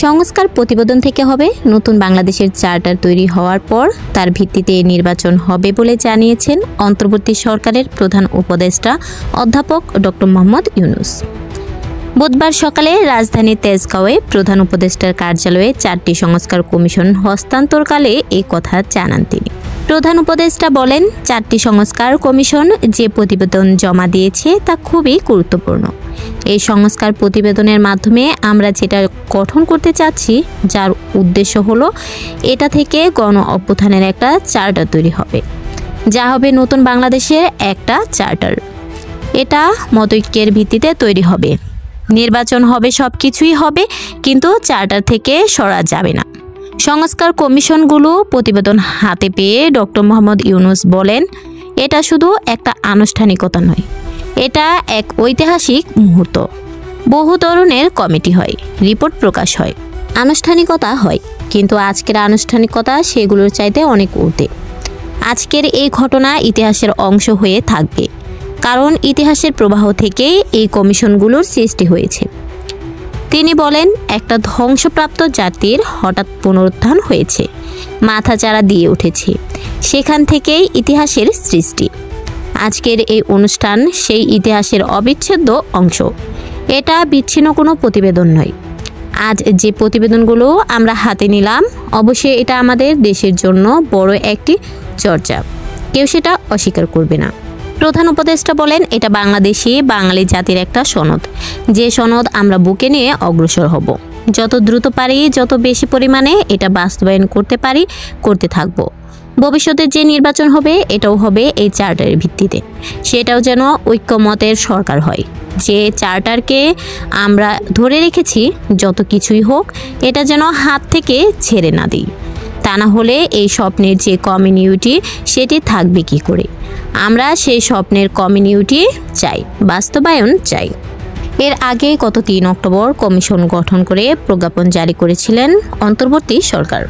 সংস্কার প্রতিবেদন থেকে হবে নতুন বাংলাদেশের চার্টার তৈরি হওয়ার পর তার ভিত্তিতে নির্বাচন হবে বলে জানিয়েছেন অন্তর্বর্তী সরকারের প্রধান উপদেষ্টা অধ্যাপক ডক্টর মোহাম্মদ ইউনূস। বুধবার সকালে রাজধানীর তেজগাঁওয়ে প্রধান উপদেষ্টার কার্যালয়ে 4টি সংস্কার কমিশন হস্তান্তরকালে এই কথা জানান তিনি। প্রধান উপদেষ্টা বলেন, 4টি সংস্কার কমিশন যে প্রতিবেদন জমা দিয়েছে তা খুবই গুরুত্বপূর্ণ। এই সংস্কার প্রতিবেদনের মাধ্যমে আমরা যেটা গঠন করতে চাচ্ছি, যার উদ্দেশ্য হলো এটা থেকে গণ অভ্যুত্থানের একটা চার্টার তৈরি হবে, যা হবে নতুন বাংলাদেশের একটা চার্টার। এটা মতৈক্যের ভিত্তিতে তৈরি হবে, নির্বাচন হবে, সব কিছুই হবে, কিন্তু চার্টার থেকে সরা যাবে না। সংস্কার কমিশনগুলো প্রতিবেদন হাতে পেয়ে ডক্টর মোহাম্মদ ইউনূস বলেন, এটা শুধু একটা আনুষ্ঠানিকতা নয়, এটা এক ঐতিহাসিক মুহূর্ত। বহু ধরনের কমিটি হয়, রিপোর্ট প্রকাশ হয়, আনুষ্ঠানিকতা হয়, কিন্তু আজকের আনুষ্ঠানিকতা সেগুলোর চাইতে অনেক ঊর্ধ্বে। আজকের এই ঘটনা ইতিহাসের অংশ হয়ে থাকবে, কারণ ইতিহাসের প্রবাহ থেকেই এই কমিশনগুলোর সৃষ্টি হয়েছে। তিনি বলেন, একটা ধ্বংসপ্রাপ্ত জাতির হঠাৎ পুনরুত্থান হয়েছে, মাথাচাড়া দিয়ে উঠেছে, সেখান থেকেই ইতিহাসের সৃষ্টি। আজকের এই অনুষ্ঠান সেই ইতিহাসের অবিচ্ছেদ্য অংশ, এটা বিচ্ছিন্ন কোনো প্রতিবেদন নয়। আজ যে প্রতিবেদনগুলো আমরা হাতে নিলাম, অবশ্যই এটা আমাদের দেশের জন্য বড় একটি চর্চা, কেউ সেটা অস্বীকার করবে না। প্রধান উপদেষ্টা বলেন, এটা বাংলাদেশি বাঙালি জাতির একটা সনদ, যে সনদ আমরা বুকে নিয়ে অগ্রসর হব। যত দ্রুত পারি, যত বেশি পরিমাণে এটা বাস্তবায়ন করতে পারি, করতে থাকব। ভবিষ্যতে যে নির্বাচন হবে, এটাও হবে এই চার্টারের ভিত্তিতে। সেটাও যেন ঐক্যমতের সরকার হয়। যে চার্টারকে আমরা ধরে রেখেছি, যত কিছুই হোক, এটা যেন হাত থেকে ছেড়ে না দিই। তা না হলে এই স্বপ্নের যে কমিউনিটি, সেটি থাকবে কি করে? আমরা সেই স্বপ্নের কমিউনিটি চাই, বাস্তবায়ন চাই। এর আগে গত 3 অক্টোবর কমিশন গঠন করে প্রজ্ঞাপন জারি করেছিলেন অন্তর্বর্তী সরকার।